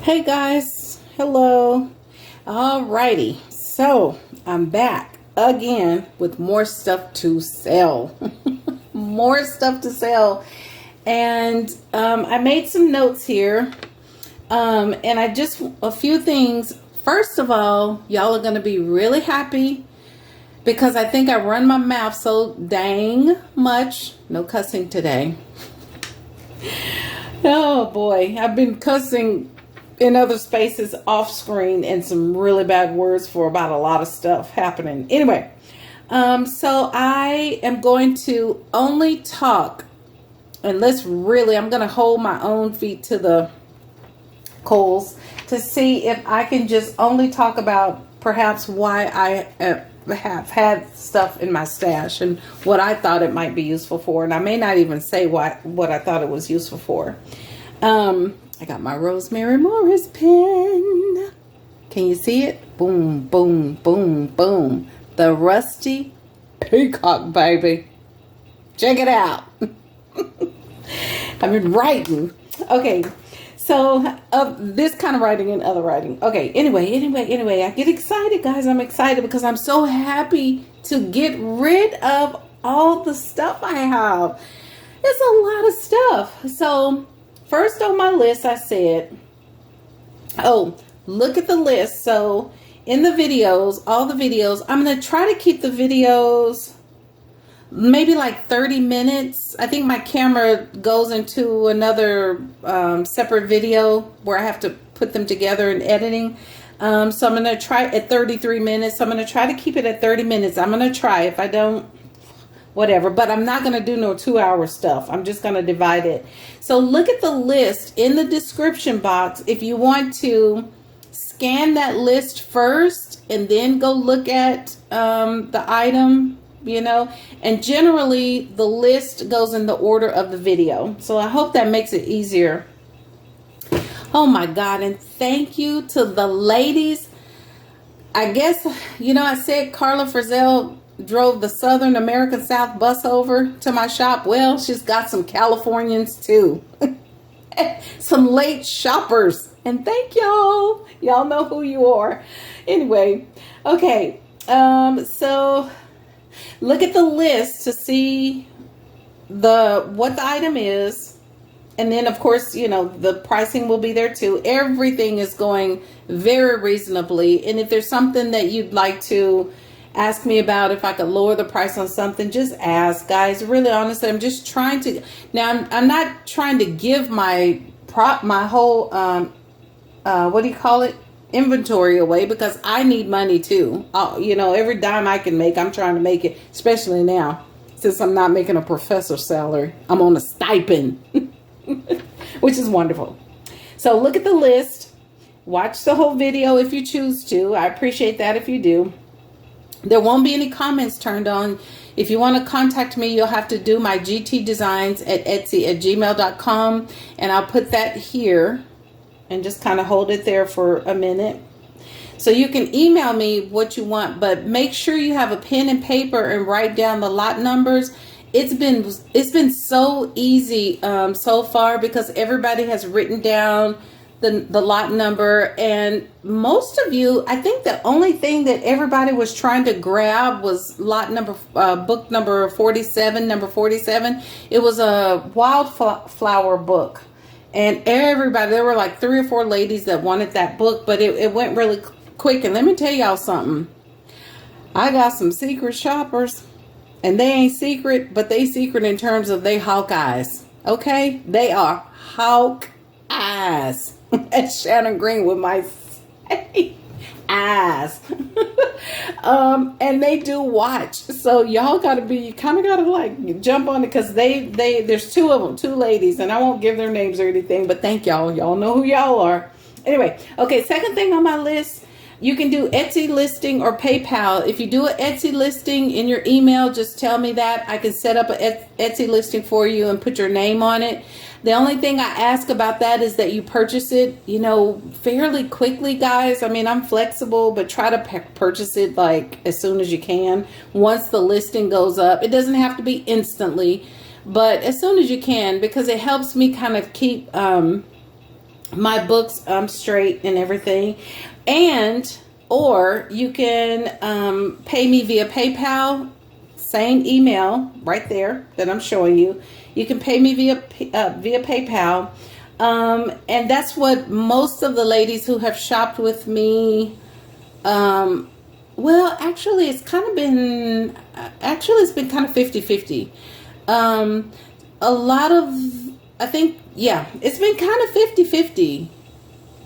Hey guys, hello. Alrighty, so I'm back again with more stuff to sell. More stuff to sell. And I made some notes here. And a few things. First of all, y'all are going to be really happy because I think I run my mouth so dang much. No cussing today. Oh boy, I've been cussing in other spaces off screen and some really bad words for about a lot of stuff happening. Anyway, so I am going to only talk, and I'm going to hold my own feet to the coals to see if I can just only talk about perhaps why I have had stuff in my stash and what I thought it might be useful for. And I may not even say what I thought it was useful for. I got my Rosemary Morris pen. Can you see it? Boom, boom, boom, boom. The Rusty Peacock, baby. Check it out. I've been writing. Okay, so this kind of writing and other writing. Okay, anyway, I get excited, guys. I'm excited because I'm so happy to get rid of all the stuff I have. It's a lot of stuff. So first on my list, I said, oh, look at the list. So in the videos, all the videos, I'm going to try to keep the videos maybe like 30 minutes. I think my camera goes into another separate video where I have to put them together in editing. So I'm going to try at 33 minutes. So I'm going to try to keep it at 30 minutes. I'm going to try. If I don't, whatever, but I'm not going to do no 2-hour stuff. I'm just going to divide it. So look at the list in the description box. If you want to scan that list first and then go look at the item, you know, and generally the list goes in the order of the video. So I hope that makes it easier. Oh my God. And thank you to the ladies. I guess, you know, I said Carla Frizzell drove the Southern American South bus over to my shop. Well, she's got some Californians too. Some late shoppers. And thank y'all. Y'all know who you are. Anyway, okay. So look at the list to see what the item is. And then of course, you know, the pricing will be there too. Everything is going very reasonably. And if there's something that you'd like to ask me about, if I could lower the price on something, just ask, guys. Really, honestly, I'm just trying to. Now, I'm not trying to give my whole what do you call it, inventory away, because I need money too. You know, every dime I can make, I'm trying to make it. Especially now, since I'm not making a professor salary, I'm on a stipend, which is wonderful. So look at the list. Watch the whole video if you choose to. I appreciate that if you do. There won't be any comments turned on. If you want to contact me, you'll have to do my gtdesigns at etsy@gmail.com. And I'll put that here and just kind of hold it there for a minute. So you can email me what you want, but make sure you have a pen and paper and write down the lot numbers. It's been so easy so far because everybody has written down the lot number, and most of you, I think the only thing that everybody was trying to grab was lot number, book number 47, number 47. It was a wildflower book, and everybody, there were like 3 or 4 ladies that wanted that book, but it went really quick. And let me tell y'all something. I got some secret shoppers, and they ain't secret, but they secret in terms of they Hawkeyes. Okay, they are Hawkeyes. As Shannon Green with my eyes. And they do watch. So y'all gotta be, kind of gotta like jump on it, because there's 2 of them, 2 ladies, and I won't give their names or anything, but thank y'all. Y'all know who y'all are. Anyway, okay, second thing on my list, you can do Etsy listing or PayPal. If you do an Etsy listing in your email, just tell me that. I can set up an Etsy listing for you and put your name on it. The only thing I ask about that is that you purchase it, you know, fairly quickly, guys. I mean, I'm flexible, but try to purchase it like as soon as you can. Once the listing goes up, it doesn't have to be instantly, but as soon as you can, because it helps me kind of keep my books straight and everything. And or you can pay me via PayPal. Same email right there that I'm showing you. You can pay me via PayPal. And that's what most of the ladies who have shopped with me, well, actually, it's been kind of 50-50. A lot of, I think, yeah, it's been kind of 50-50.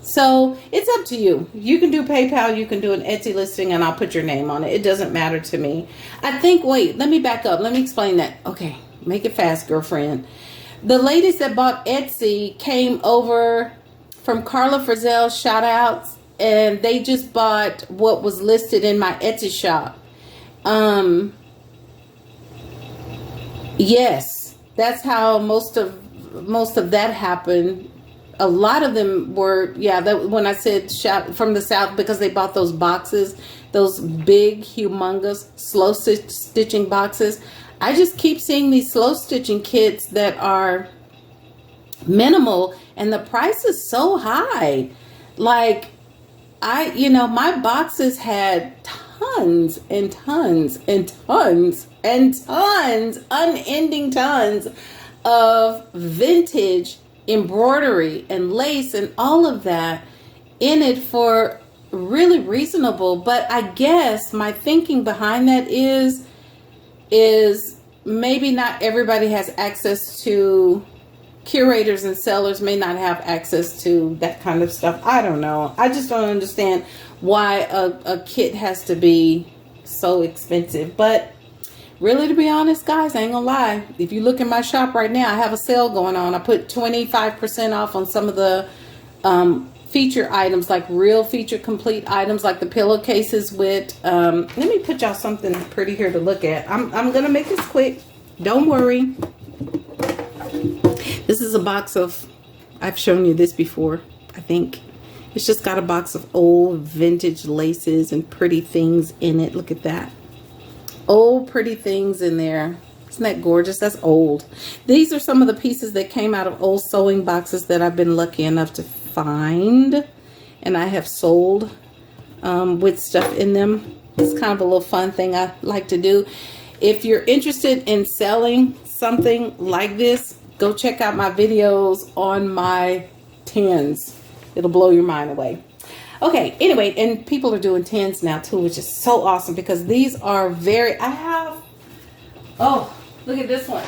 So it's up to you. You can do PayPal, you can do an Etsy listing, and I'll put your name on it. It doesn't matter to me. I think, wait, let me back up. Let me explain that. Okay, make it fast, girlfriend. The ladies that bought Etsy came over from Carla Frizzell, shout outs, and they just bought what was listed in my Etsy shop. Yes, that's how most of that happened. A lot of them were, yeah, that when I said shop from the South, because they bought those boxes, those big, humongous slow stitching boxes. I just keep seeing these slow stitching kits that are minimal, and the price is so high. Like, my boxes had tons and tons and tons and tons, unending tons of vintage embroidery and lace and all of that in it for really reasonable. But I guess my thinking behind that is maybe not everybody has access to, curators and sellers may not have access to that kind of stuff. I don't know. I just don't understand why a kit has to be so expensive. But really, to be honest, guys, I ain't gonna lie. If you look in my shop right now, I have a sale going on. I put 25% off on some of the feature items, like real feature complete items, like the pillowcases with, let me put y'all something pretty here to look at. I'm gonna make this quick. Don't worry. This is a box of, I've shown you this before, I think. It's just got a box of old vintage laces and pretty things in it. Look at that. Old pretty things in there. Isn't that gorgeous? That's old. These are some of the pieces that came out of old sewing boxes that I've been lucky enough to find, and I have sold with stuff in them. It's kind of a little fun thing I like to do. If you're interested in selling something like this, go check out my videos on my tins. It'll blow your mind away. Okay, anyway, and people are doing tins now too, which is so awesome, because these are very, oh, look at this one.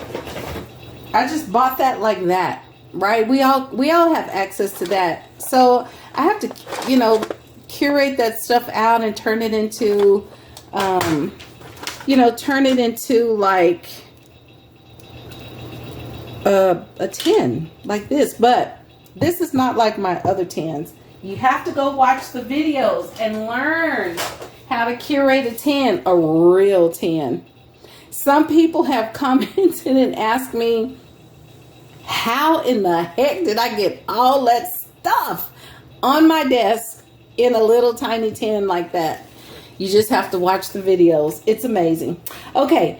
I just bought that like that, right? We all have access to that. So I have to, curate that stuff out and turn it into, turn it into like a tin like this. But this is not like my other tins. You have to go watch the videos and learn how to curate a tin, a real tin. Some people have commented and asked me, how in the heck did I get all that stuff on my desk in a little tiny tin like that? You just have to watch the videos. It's amazing. Okay.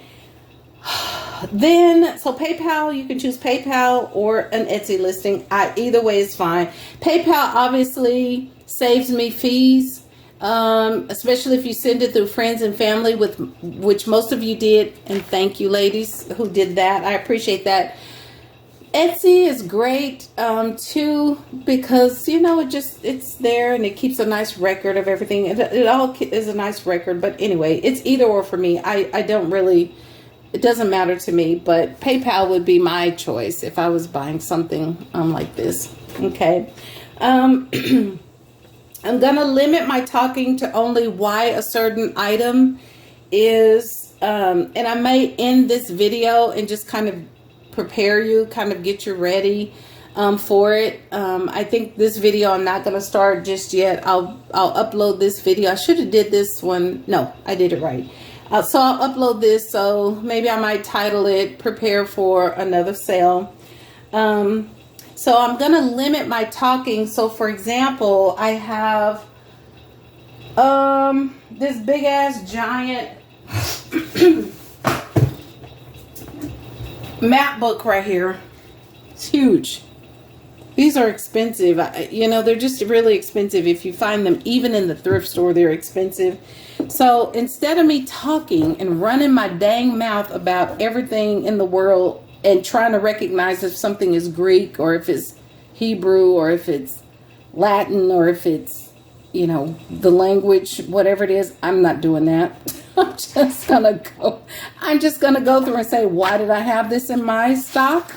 Then, so PayPal, you can choose PayPal or an Etsy listing. Either way is fine. PayPal obviously saves me fees, especially if you send it through friends and family, which most of you did. And thank you, ladies, who did that. I appreciate that. Etsy is great too, because it's there and it keeps a nice record of everything. It all is a nice record. But anyway, it's either or for me. I don't really. It doesn't matter to me, but PayPal would be my choice if I was buying something like this. Okay. I'm going to limit my talking to only why a certain item is, and I may end this video and just kind of prepare you, kind of get you ready for it. I think this video, I'm not going to start just yet. I'll upload this video. I should have did this one. No, I did it right. So I'll upload this, so maybe I might title it Prepare for Another Sale. So I'm going to limit my talking. So for example, I have this big ass giant map book right here. It's huge. These are expensive. You know, they're just really expensive. If you find them even in the thrift store, they're expensive. So instead of me talking and running my dang mouth about everything in the world and trying to recognize if something is Greek or if it's Hebrew or if it's Latin or if it's, you know, the language, whatever it is, I'm not doing that. I'm just gonna go through and say, why did I have this in my stock?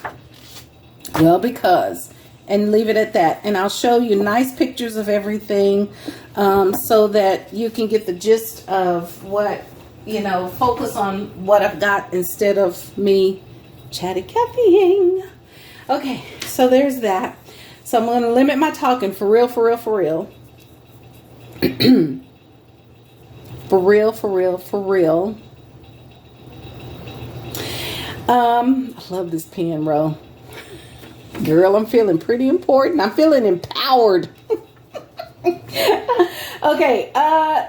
Well, because, and leave it at that. And I'll show you nice pictures of everything, so that you can get the gist of what, you know, focus on what I've got instead of me chatty Cathying. Okay, so there's that. So I'm going to limit my talking for real. For real. For real. I love this pen, bro. Girl, I'm feeling pretty important. I'm feeling empowered. Okay,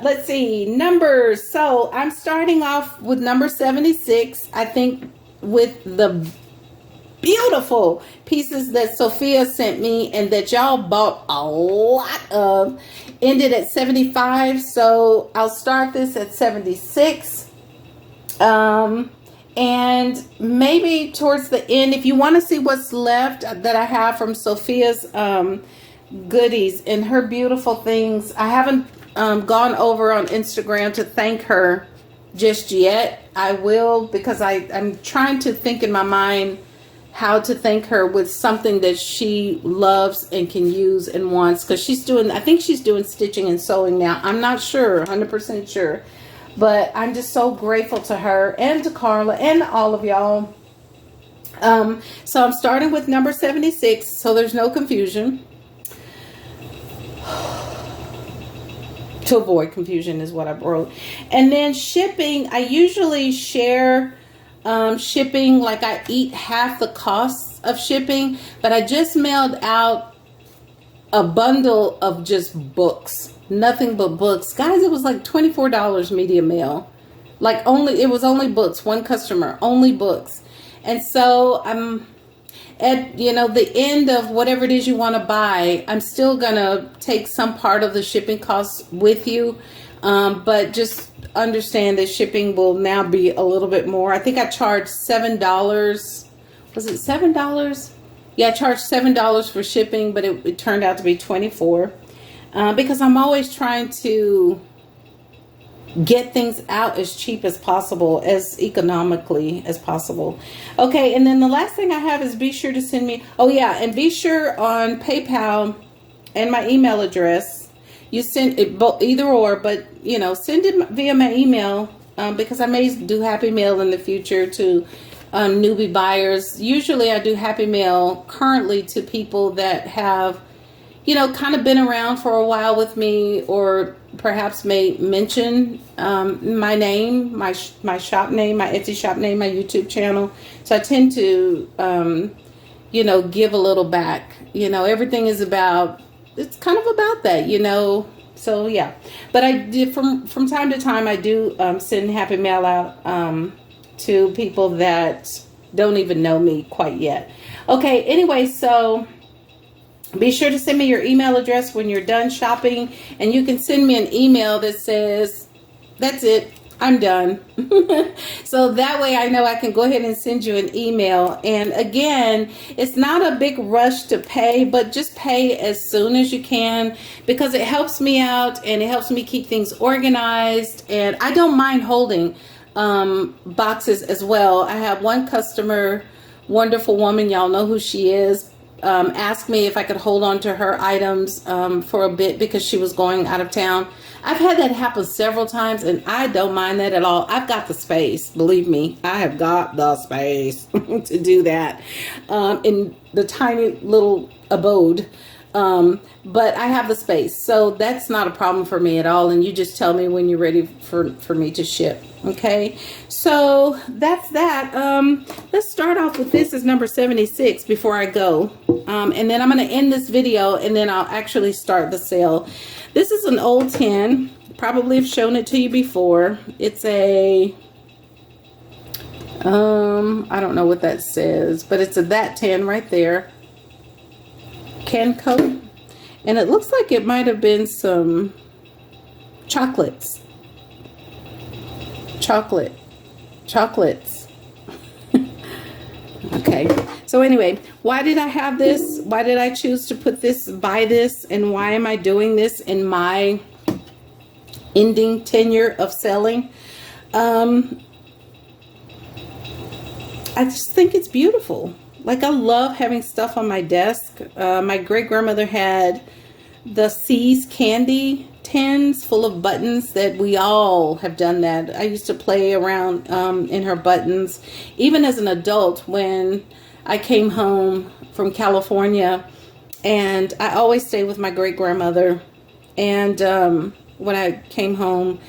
let's see. Numbers. So I'm starting off with number 76. I think with the beautiful pieces that Sophia sent me and that y'all bought a lot of, ended at 75. So I'll start this at 76. And maybe towards the end, if you want to see what's left that I have from Sophia's goodies and her beautiful things, I haven't gone over on Instagram to thank her just yet. I will, because I'm trying to think in my mind how to thank her with something that she loves and can use and wants, because she's doing, I think she's doing stitching and sewing now. I'm not sure, 100% sure. But I'm just so grateful to her and to Carla and all of y'all. So I'm starting with number 76, so there's no confusion. To avoid confusion is what I wrote. And then shipping, I usually share shipping, like I eat half the costs of shipping, but I just mailed out a bundle of just books. Nothing but books. Guys, it was like $24 media mail. Like it was only books. One customer, only books. And so I'm at, you know, the end of whatever it is you want to buy. I'm still going to take some part of the shipping costs with you. But just understand that shipping will now be a little bit more. I think I charged $7. Was it $7? Yeah, I charged $7 for shipping, but it turned out to be $24. Because I'm always trying to get things out as cheap as possible, as economically as possible. Okay, and then the last thing I have is be sure to send me, oh yeah, and be sure on PayPal and my email address, you send it either or, but you know, send it via my email, because I may do Happy Mail in the future to newbie buyers. Usually I do Happy Mail currently to people that have, you know, kind of been around for a while with me, or perhaps may mention my name, my shop name, my Etsy shop name, my YouTube channel. So I tend to, you know, give a little back. You know, everything is about, it's kind of about that, you know. So yeah, but I did from time to time I do send Happy Mail out to people that don't even know me quite yet. Okay, anyway, so be sure to send me your email address when you're done shopping, and you can send me an email that says, that's it, I'm done. So that way I know I can go ahead and send you an email. And again, it's not a big rush to pay, but just pay as soon as you can, because it helps me out and it helps me keep things organized. And I don't mind holding boxes as well. I have one customer, wonderful woman, y'all know who she is, asked me if I could hold on to her items for a bit because she was going out of town. I've had that happen several times, and I don't mind that at all. I've got the space. Believe me, I have got the space to do that in the tiny little abode. But I have the space, so that's not a problem for me at all. And you just tell me when you're ready for me to ship. Okay, so that's that. Let's start off with this as number 76 before I go. And then I'm going to end this video, and then I'll actually start the sale. This is an old tin. Probably have shown it to you before. It's a, I don't know what that says, but it's a that tin right there. Canco, and it looks like it might have been some chocolates. Chocolates. Okay, so anyway, why did I have this? Why did I choose to buy this, and why am I doing this in my ending tenure of selling? I just think it's beautiful. Like, I love having stuff on my desk. My great grandmother had the C's candy tins full of buttons that we all have done that. I used to play around in her buttons. Even as an adult, when I came home from California, and I always stayed with my great grandmother, and when I came home,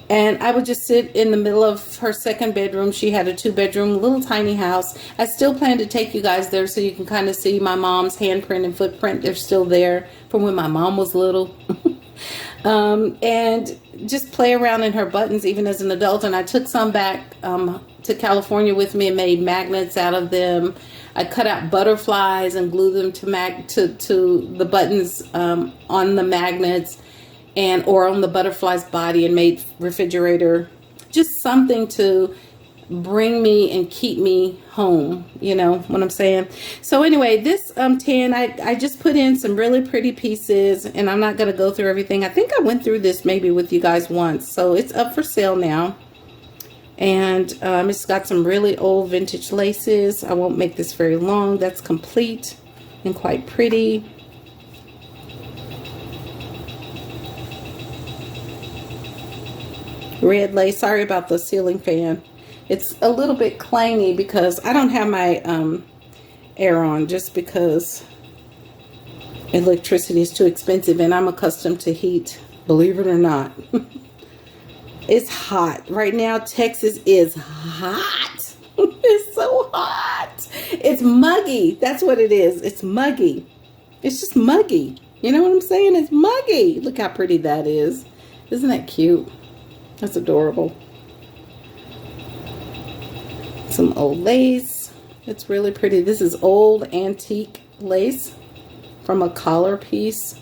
and I would just sit in the middle of her second bedroom. She had a 2-bedroom little tiny house. I still plan to take you guys there so you can kind of see my mom's handprint and footprint. They're still there from when my mom was little. And just play around in her buttons even as an adult. And I took some back to California with me and made magnets out of them. I cut out butterflies and glued them to the buttons on the magnets, or on the butterfly's body, and made refrigerator, just something to bring me and keep me home, you know what I'm saying? So anyway, this tin, I just put in some really pretty pieces, and I'm not going to go through everything. I think I went through this maybe with you guys once, so it's up for sale now. And it's got some really old vintage laces. I won't make this very long. That's complete and quite pretty. Red lace. Sorry about the ceiling fan. It's a little bit clangy because I don't have my air on, just because electricity is too expensive and I'm accustomed to heat, believe it or not. It's hot right now. Texas is hot. It's so hot. It's muggy. That's what it is. It's muggy. It's just muggy. You know what I'm saying? It's muggy. Look how pretty that is. Isn't that cute? That's adorable. Some old lace. It's really pretty. This is old antique lace from a collar piece.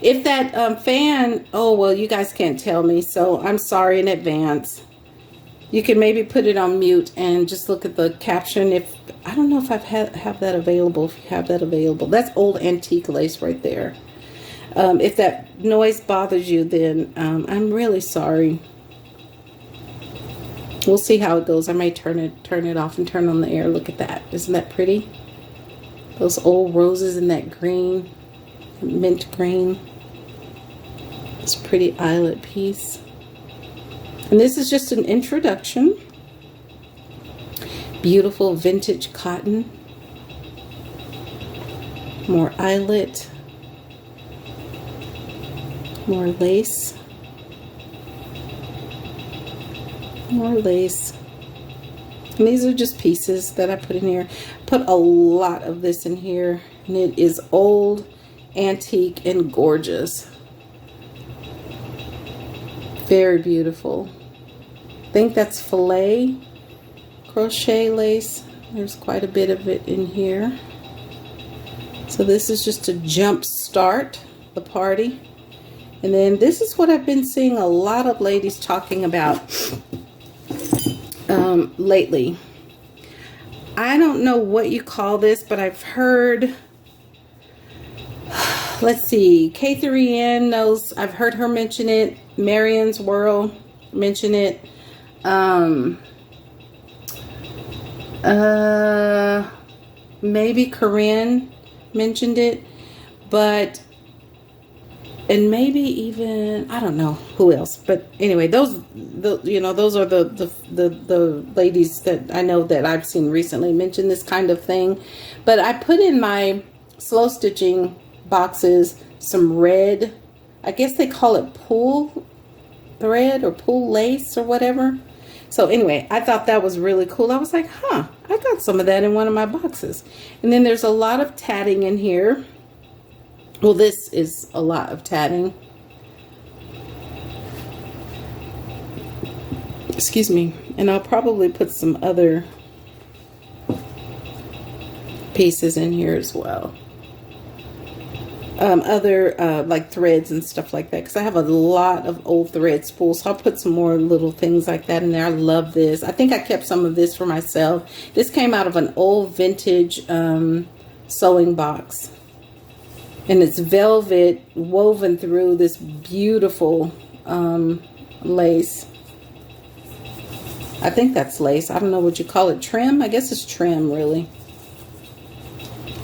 If that fan, oh, well, you guys can't tell me, so I'm sorry in advance. You can maybe put it on mute and just look at the caption. I don't know if have that available. If you have that available. That's old antique lace right there. If that noise bothers you, then I'm really sorry. We'll see how it goes. I may turn it off and turn on the air. Look at that. Isn't that pretty? Those old roses in that green, mint green. It's a pretty eyelet piece. And this is just an introduction. Beautiful vintage cotton. More eyelet. More lace. More lace. And these are just pieces that I put in here. Put a lot of this in here, and it is old, antique, and gorgeous. Very beautiful. I think that's filet crochet lace. There's quite a bit of it in here. So this is just to jump start the party. And then this is what I've been seeing a lot of ladies talking about lately. I don't know what you call this, but I've heard, let's see, K3N knows, I've heard her mention it, Marion's World mention it, maybe Corinne mentioned it, but and maybe even, I don't know who else, but anyway, those are the ladies that I know that I've seen recently mention this kind of thing. But I put in my slow stitching boxes some red, I guess they call it pull thread or pull lace or whatever. So anyway, I thought that was really cool. I was like, huh, I got some of that in one of my boxes. And then there's a lot of tatting in here. Well, this is a lot of tatting. Excuse me. And I'll probably put some other pieces in here as well. other like threads and stuff like that, because I have a lot of old thread spools, so I'll put some more little things like that in there. I love this. I think I kept some of this for myself. This came out of an old vintage sewing box, and it's velvet woven through this beautiful lace. I think that's lace. I don't know what you call it. Trim? I guess it's trim, really.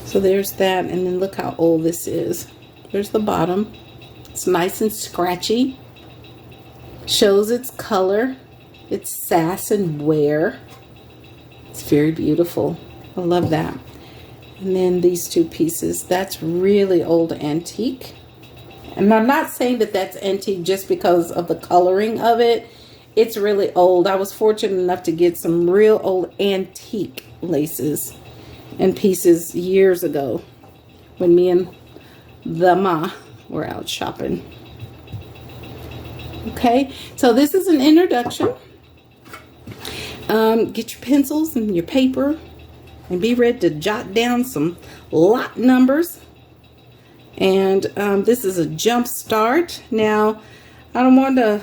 So there's that, and then look how old this is. There's the bottom. It's nice and scratchy. Shows its color, its sass and wear. It's very beautiful. I love that. And then these two pieces. That's really old antique. And I'm not saying that that's antique just because of the coloring of it. It's really old. I was fortunate enough to get some real old antique laces and pieces years ago when me and the ma were out shopping. Okay, so this is an introduction. Get your pencils and your paper and be ready to jot down some lot numbers. And this is a jump start. Now, I don't want to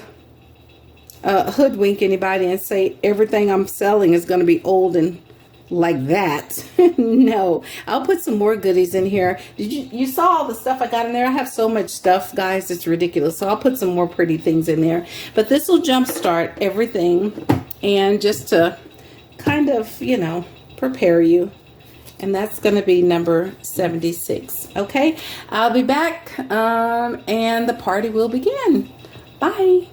hoodwink anybody and say everything I'm selling is going to be old and like that. No, I'll put some more goodies in here. You saw all the stuff I got in there? I have so much stuff, guys, it's ridiculous. So I'll put some more pretty things in there. But this will jumpstart everything, and just to kind of, you know, prepare you. And that's going to be number 76. Okay, I'll be back and the party will begin. Bye.